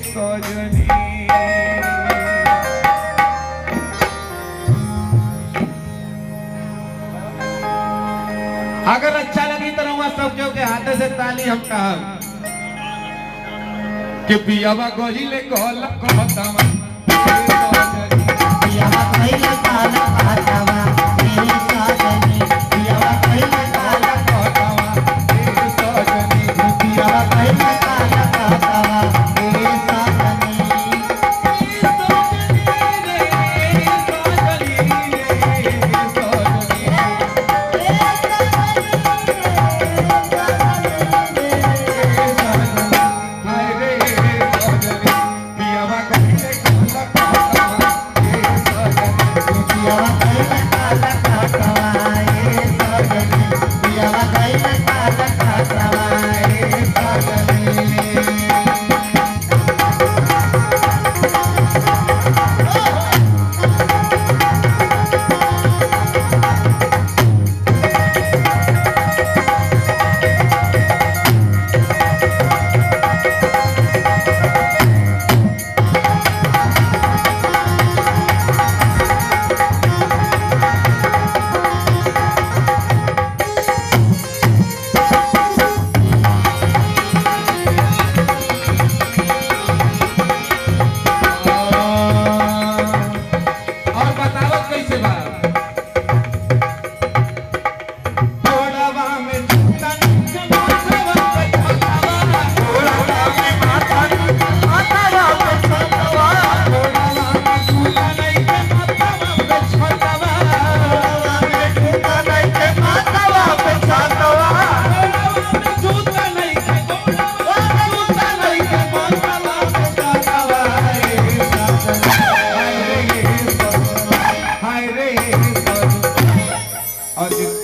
सजनी। अगर अच्छा लगी तो रहुआ सब के हाथे से ताली हम कहा कि पियावा गोजिले कहला कहतावा पियावा कहला कहतावा मेरे सजनी। पियावा कहला कहतावा मेरे सजनी। पियावा कहला कहतावा मेरे सजनी।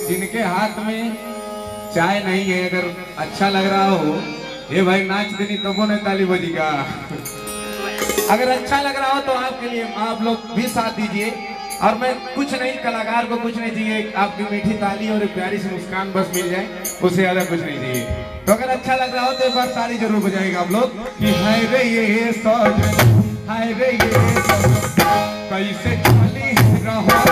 जिनके हाथ में चाय नहीं है, अगर अच्छा लग रहा हो ये भाई नाच देनी तो बोने ताली बजेगा। अगर अच्छा लग रहा हो तो आपके लिए आप लोग भी साथ दीजिए। और मैं कुछ नहीं, कलाकार को कुछ नहीं चाहिए, आपकी मीठी ताली और एक प्यारी सी मुस्कान बस मिल जाए, उससे ज्यादा कुछ नहीं चाहिए। तो अगर अच्छा लग रहा हो तो एक बार ताली जरूर बजाएगा आप लोग कि हाय रे ये सजनी, हाय रे ये सजनी, कैसे खाली रहो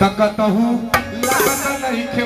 तकतहु लागत नहीं खे